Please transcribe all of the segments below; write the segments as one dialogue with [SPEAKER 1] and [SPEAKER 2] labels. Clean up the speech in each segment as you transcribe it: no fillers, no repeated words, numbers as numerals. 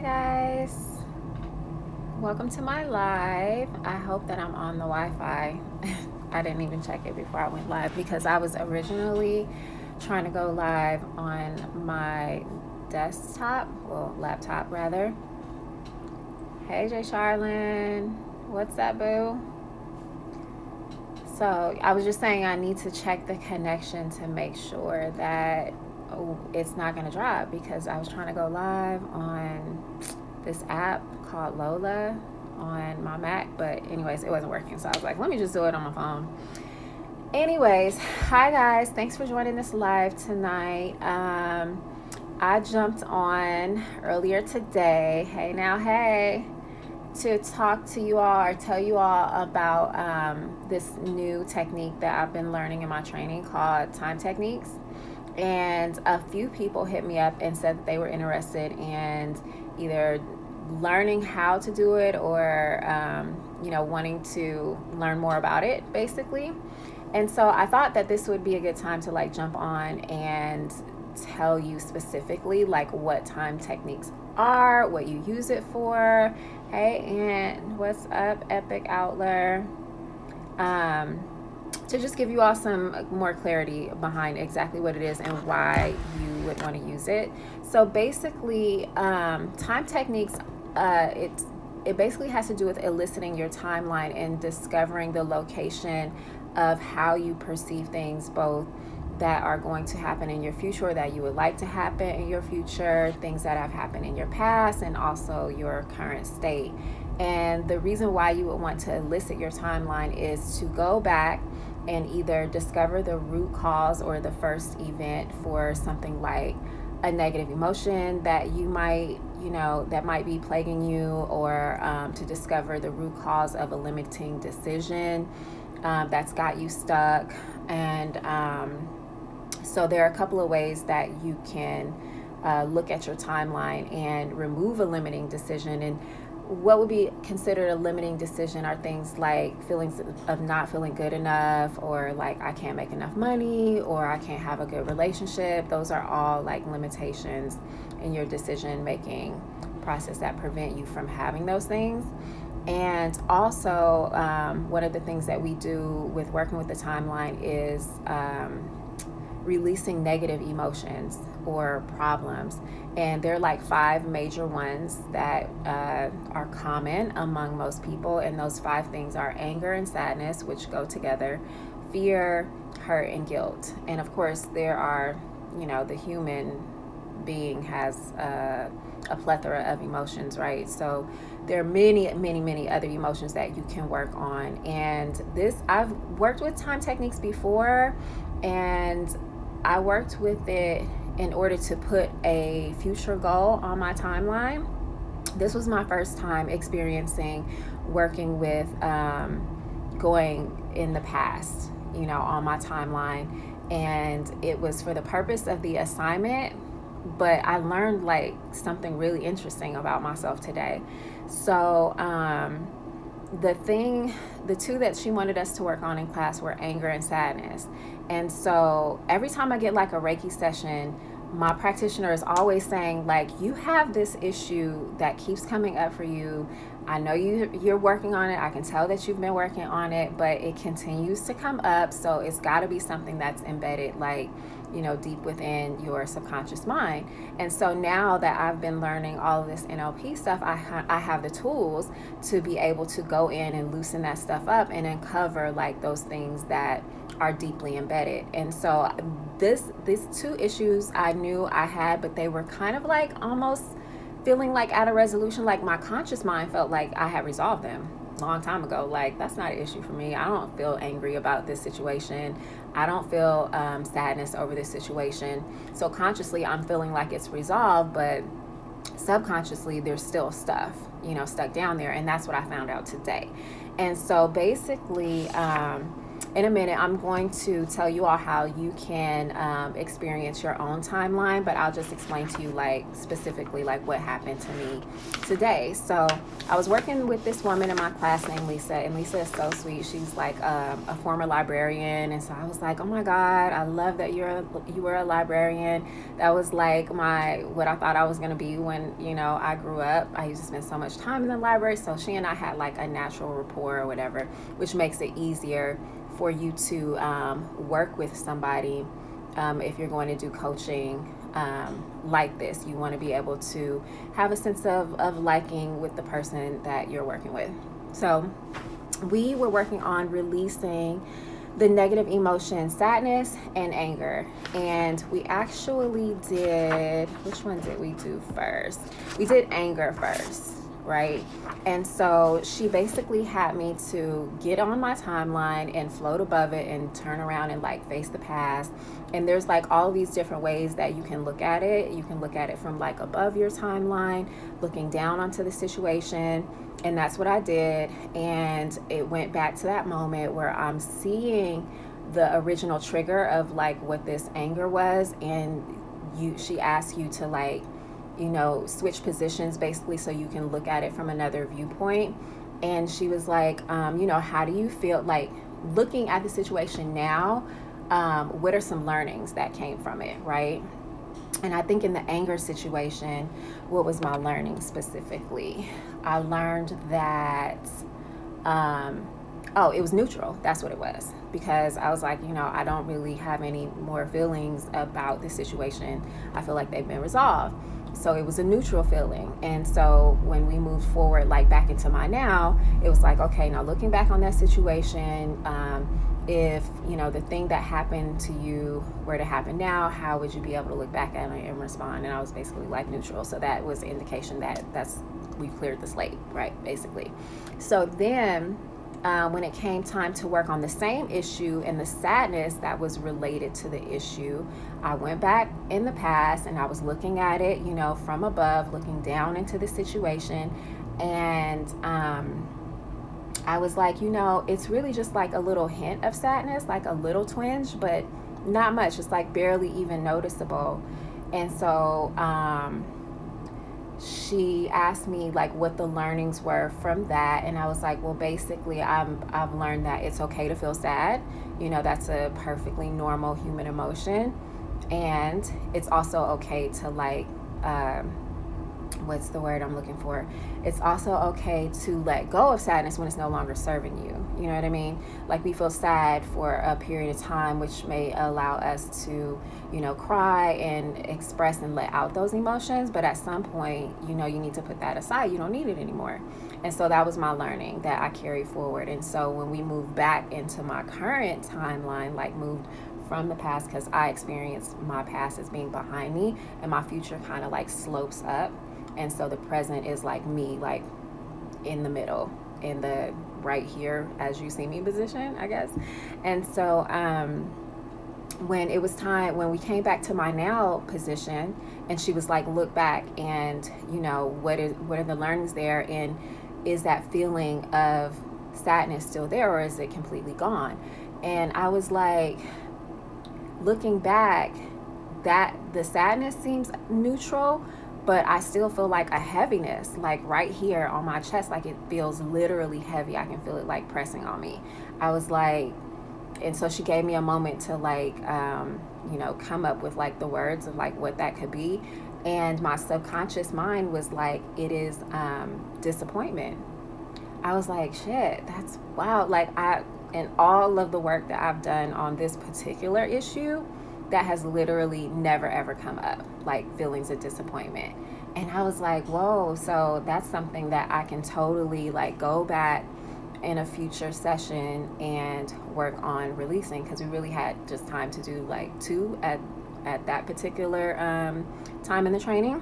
[SPEAKER 1] guys, welcome to my live. I hope that I'm on the Wi-Fi. I didn't even check it before I went live because I was originally trying to go live on my desktop, well, laptop rather. Hey Jay Charlene, what's up, boo? So I was just saying I need to check the connection to make sure that it's not going to drop, because I was trying to go live on this app called Lola on my Mac, but anyways, it wasn't working. So I was like, let me just do it on my phone. Anyways, hi guys, thanks for joining this live tonight. I jumped on earlier today, hey, to talk to you all or tell you all about this new technique that I've been learning in my training called Time Techniques. And a few people hit me up and said that they were interested in either learning how to do it or, wanting to learn more about it, basically. And so I thought that this would be a good time to jump on and tell you specifically what time techniques are, what you use it for. Hey, and what's up, Epic Outler? To just give you all some more clarity behind exactly what it is and why you would want to use it. So basically, time techniques, it basically has to do with eliciting your timeline and discovering the location of how you perceive things, both that are going to happen in your future or that you would like to happen in your future, things that have happened in your past, and also your current state. And the reason why you would want to elicit your timeline is to go back and either discover the root cause or the first event for something like a negative emotion that you might, that might be plaguing you, or to discover the root cause of a limiting decision that's got you stuck. And so there are a couple of ways that you can look at your timeline and remove a limiting decision. And what would be considered a limiting decision are things like feelings of not feeling good enough, or I can't make enough money, or I can't have a good relationship. Those are all limitations in your decision making process that prevent you from having those things. And also, one of the things that we do with working with the timeline is releasing negative emotions or problems. And there are 5 major ones that are common among most people. And those 5 things are anger and sadness, which go together, fear, hurt, and guilt. And of course, there are, the human being has a plethora of emotions, right? So there are many other emotions that you can work on. And I've worked with time techniques before, and I worked with it in order to put a future goal on my timeline. This was my first time experiencing working with going in the past, on my timeline. And it was for the purpose of the assignment, but I learned something really interesting about myself today. So the 2 that she wanted us to work on in class were anger and sadness. And so every time I get a Reiki session, my practitioner is always saying you have this issue that keeps coming up for you. I know you're working on it. I can tell that you've been working on it, but it continues to come up. So it's got to be something that's embedded deep within your subconscious mind. And so now that I've been learning all of this NLP stuff, I have the tools to be able to go in and loosen that stuff up and uncover those things that are deeply embedded. And so these 2 issues I knew I had, but they were kind of almost feeling at a resolution. My conscious mind felt like I had resolved them a long time ago. That's not an issue for me. I don't feel angry about this situation. I don't feel sadness over this situation. So consciously I'm feeling like it's resolved, but subconsciously there's still stuff, stuck down there. And that's what I found out today. And so basically, in a minute, I'm going to tell you all how you can experience your own timeline, but I'll just explain to you like specifically like what happened to me today. So I was working with this woman in my class named Lisa, and Lisa is so sweet. She's like a former librarian, and so I was like, oh my God, I love that you were a librarian. That was like what I thought I was gonna be when I grew up. I used to spend so much time in the library, so she and I had like a natural rapport or whatever, which makes it easier for you to work with somebody if you're going to do coaching like this. You want to be able to have a sense of liking with the person that you're working with. So we were working on releasing the negative emotions, sadness and anger. And we actually did, which one did we do first? We did anger first, right? And so she basically had me to get on my timeline and float above it and turn around and like face the past. And there's like all these different ways that you can look at it. You can look at it from like above your timeline, looking down onto the situation. And that's what I did. And it went back to that moment where I'm seeing the original trigger of like what this anger was. And she asked you to like, switch positions basically so you can look at it from another viewpoint. And she was like, how do you feel like looking at the situation now? What are some learnings that came from it, right? And I think in the anger situation, what was my learning specifically? I learned that, it was neutral. That's what it was. Because I was like, I don't really have any more feelings about this situation. I feel like they've been resolved. So it was a neutral feeling. And so when we moved forward, like back into my now, it was like, okay, now looking back on that situation, if, the thing that happened to you were to happen now, how would you be able to look back at it and respond? And I was basically like neutral. So that was an indication that we cleared the slate, right? Basically. So then when it came time to work on the same issue and the sadness that was related to the issue, I went back in the past and I was looking at it, from above, looking down into the situation. And I was like, it's really just like a little hint of sadness, like a little twinge, but not much. It's like barely even noticeable. And so she asked me like what the learnings were from that. And I was like, well, basically I've learned that it's okay to feel sad. That's a perfectly normal human emotion. And it's also okay to like, what's the word I'm looking for? It's also okay to let go of sadness when it's no longer serving you. You know what I mean? Like we feel sad for a period of time, which may allow us to, cry and express and let out those emotions. But at some point, you need to put that aside. You don't need it anymore. And so that was my learning that I carried forward. And so when we moved back into my current timeline, like moved from the past, because I experienced my past as being behind me and my future kind of like slopes up. And so the present is like me, like in the middle, in the right here as you see me position, I guess. And so when it was time, when we came back to my now position, and she was like, look back and, what are the learnings there? And is that feeling of sadness still there, or is it completely gone? And I was like, looking back, that the sadness seems neutral, but I still feel like a heaviness, like right here on my chest, like it feels literally heavy. I can feel it like pressing on me. I was like, and so she gave me a moment to like, come up with like the words of like what that could be. And my subconscious mind was like, it is disappointment. I was like, shit, that's wild. Like and all of the work that I've done on this particular issue, that has literally never ever come up, like feelings of disappointment. And I was like, whoa, so that's something that I can totally like go back in a future session and work on releasing, because we really had just time to do like 2 at that particular time in the training.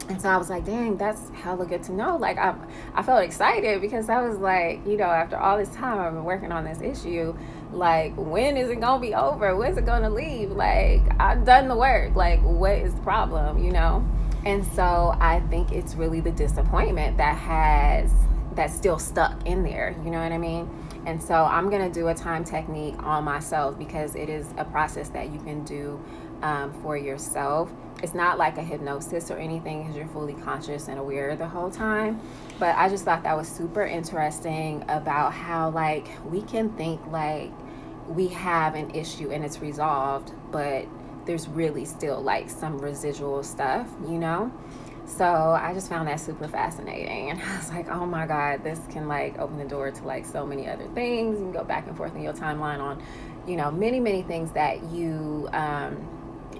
[SPEAKER 1] And so I was like, dang, that's hella good to know. Like I felt excited because I was like, after all this time I've been working on this issue, like when is it gonna be over? When's it gonna leave? Like I've done the work. Like what is the problem? And so I think it's really the disappointment that's still stuck in there. You know what I mean? And so I'm going to do a time technique on myself because it is a process that you can do for yourself. It's not like a hypnosis or anything because you're fully conscious and aware the whole time. But I just thought that was super interesting about how like we can think like we have an issue and it's resolved, but there's really still like some residual stuff, you know? So I just found that super fascinating. And I was like, oh my God, this can like open the door to like so many other things. You can go back and forth in your timeline on, you know, many things that you, and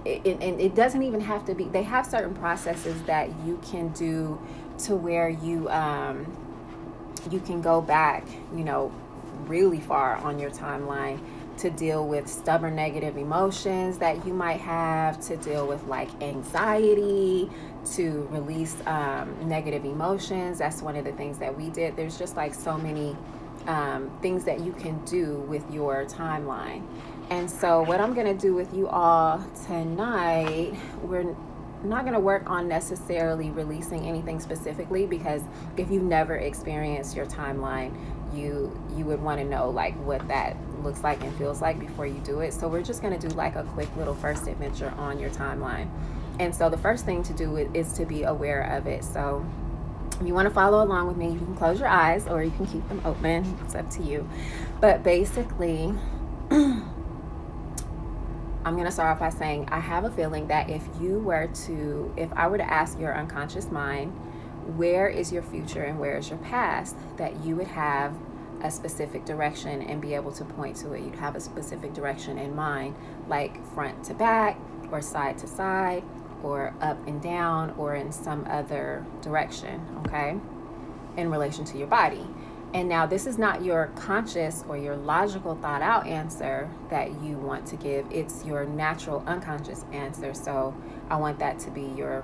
[SPEAKER 1] it doesn't even have to be, they have certain processes that you can do to where you can go back, you know, really far on your timeline to deal with stubborn negative emotions that you might have, to deal with like anxiety, to release negative emotions. That's one of the things that we did. There's just like so many things that you can do with your timeline. And so what I'm going to do with you all tonight, we're not going to work on necessarily releasing anything specifically, because if you've never experienced your timeline, you would want to know like what that looks like and feels like before you do it. So we're just going to do like a quick little first adventure on your timeline. And so the first thing to do is to be aware of it. So if you want to follow along with me, you can close your eyes or you can keep them open. It's up to you. But basically, I'm going to start off by saying I have a feeling that if I were to ask your unconscious mind, where is your future and where is your past, that you would have a specific direction and be able to point to it. You'd have a specific direction in mind, like front to back or side to side or up and down or in some other direction, okay, in relation to your body. And now this is not your conscious or your logical thought out answer that you want to give. It's your natural unconscious answer. So I want that to be your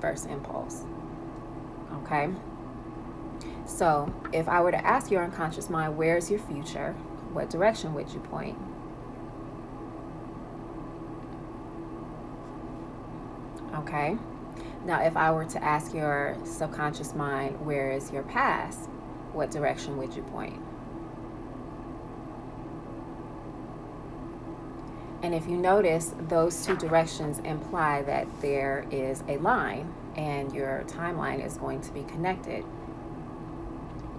[SPEAKER 1] first impulse. Okay. So if I were to ask your unconscious mind, where's your future? What direction would you point? Okay. Now, if I were to ask your subconscious mind, where is your past? What direction would you point? And if you notice, those two directions imply that there is a line and your timeline is going to be connected.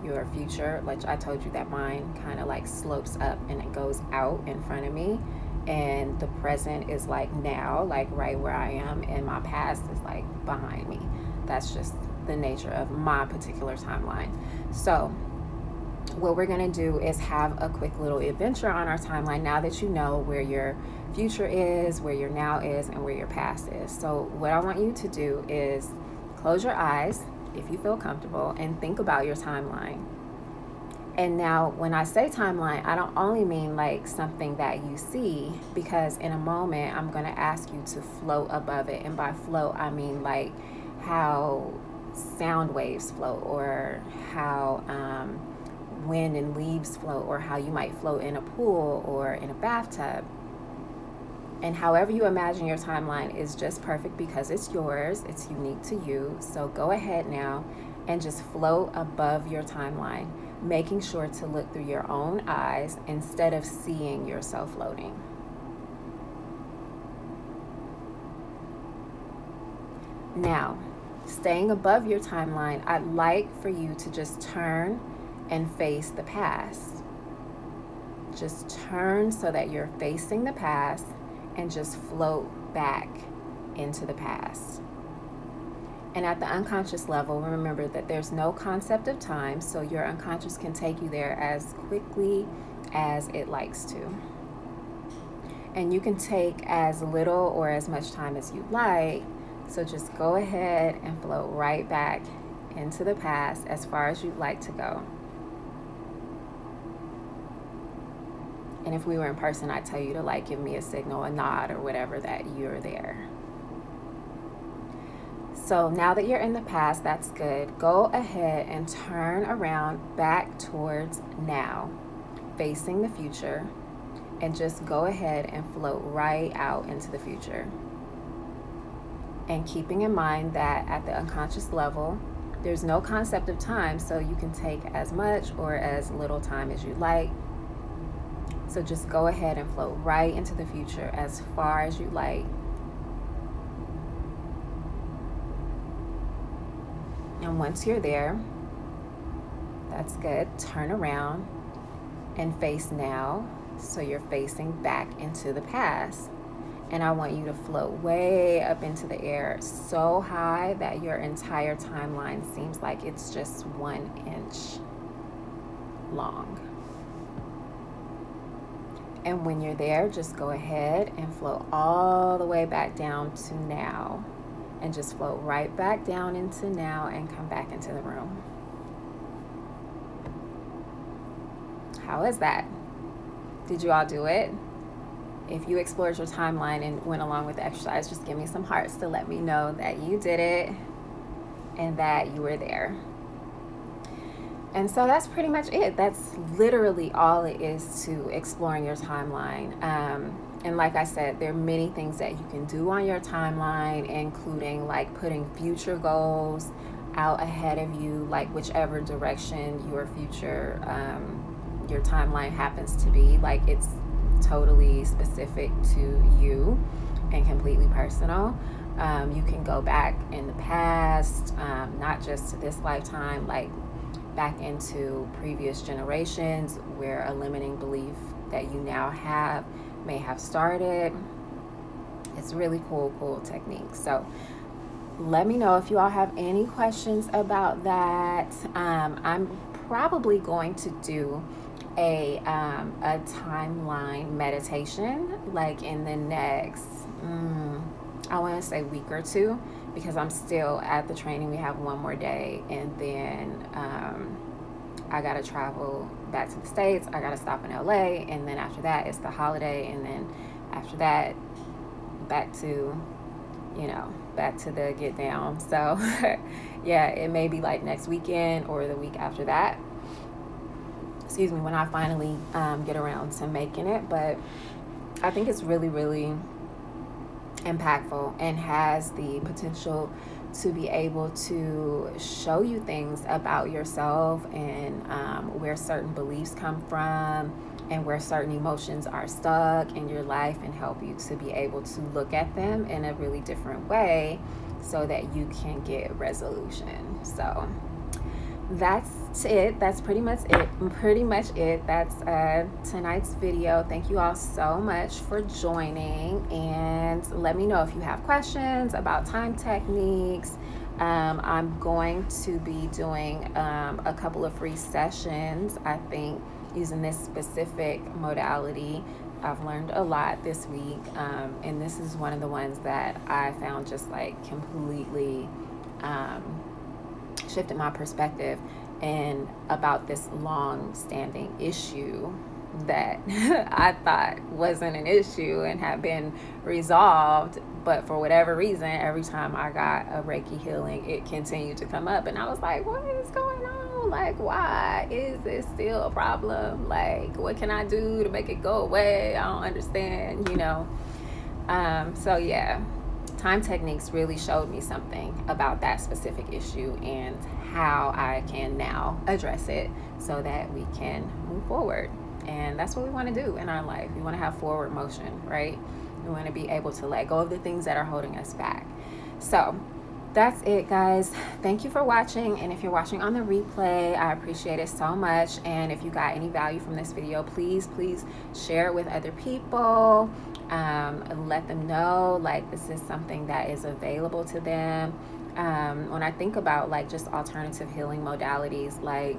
[SPEAKER 1] Your future, like I told you, that mine kind of like slopes up and it goes out in front of me. And the present is like now, like right where I am, and my past is like behind me. That's just the nature of my particular timeline. So what we're going to do is have a quick little adventure on our timeline now that you know where your future is, where your now is, and where your past is. So what I want you to do is close your eyes if you feel comfortable and think about your timeline. And now when I say timeline, I don't only mean like something that you see, because in a moment I'm going to ask you to float above it. And by float, I mean like how sound waves float, or how wind and leaves float, or how you might float in a pool or in a bathtub. And however you imagine your timeline is just perfect because it's yours, it's unique to you. So go ahead now and just float above your timeline, making sure to look through your own eyes instead of seeing yourself floating. Now, staying above your timeline, I'd like for you to just turn and face the past. Just turn so that you're facing the past and just float back into the past. And at the unconscious level, remember that there's no concept of time, so your unconscious can take you there as quickly as it likes to. And you can take as little or as much time as you like, so just go ahead and float right back into the past as far as you'd like to go. And if we were in person, I'd tell you to like give me a signal, a nod, or whatever, that you're there. So now that you're in the past, that's good. Go ahead and turn around back towards now, facing the future, and just go ahead and float right out into the future. And keeping in mind that at the unconscious level, There's no concept of time, so you can take as much or as little time as you like. So just go ahead and float right into the future as far as you like. And once you're there, that's good. Turn around and face now. So you're facing back into the past. And I want you to float way up into the air, so high that your entire timeline seems like it's just 1 inch long. And when you're there, just go ahead and float all the way back down to now. And just float right back down into now and come back into the room. How is that? Did you all do it? If you explored your timeline and went along with the exercise, just give me some hearts to let me know that you did it and that you were there. And so that's pretty much it. That's literally all it is to exploring your timeline. And like I said, there are many things that you can do on your timeline, including like putting future goals out ahead of you, like whichever direction your future, your timeline happens to be. Like it's totally specific to you and completely personal. You can go back in the past, not just to this lifetime, like back into previous generations where a limiting belief that you now have may have started. It's really cool technique. So let me know if you all have any questions about that. I'm probably going to do a timeline meditation like in the next I want to say week or two, because I'm still at the training. We have one more day, and then I gotta travel back to the States. I gotta stop in LA, and then after that it's the holiday, and then after that back to the get down. So yeah, it may be like next weekend or the week after that, excuse me, when I finally get around to making it. But I think it's really impactful and has the potential to be able to show you things about yourself and where certain beliefs come from and where certain emotions are stuck in your life, and help you to be able to look at them in a really different way so that you can get resolution. So that's it. That's pretty much it. That's tonight's video. Thank you all so much for joining, and let me know if you have questions about time techniques. I'm going to be doing a couple of free sessions, I think, using this specific modality. I've learned a lot this week, and this is one of the ones that I found just like completely shifted my perspective and about this long-standing issue that I thought wasn't an issue and had been resolved, but for whatever reason, every time I got a Reiki healing, it continued to come up, and I was like, what is going on? Like, why is this still a problem? Like, what can I do to make it go away? I don't understand, so yeah, Time Techniques really showed me something about that specific issue and how I can now address it so that we can move forward. And that's what we want to do in our life. We want to have forward motion, right? We want to be able to let go of the things that are holding us back. So that's it, guys. Thank you for watching. And if you're watching on the replay, I appreciate it so much. And if you got any value from this video, please share it with other people. Let them know like this is something that is available to them. When I think about like just alternative healing modalities, like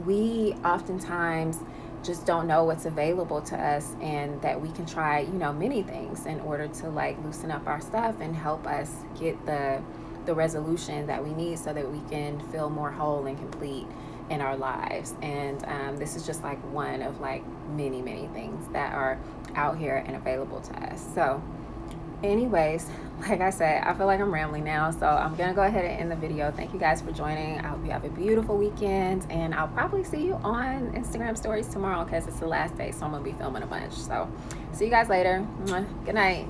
[SPEAKER 1] we oftentimes just don't know what's available to us, and that we can try many things in order to like loosen up our stuff and help us get the resolution that we need so that we can feel more whole and complete in our lives. And this is just like one of like many things that are out here and available to us. So anyways, like I said, I feel like I'm rambling now, so I'm gonna go ahead and end the video. Thank you guys for joining. I hope you have a beautiful weekend, and I'll probably see you on Instagram stories tomorrow because it's the last day, so I'm gonna be filming a bunch. So see you guys later. Good night.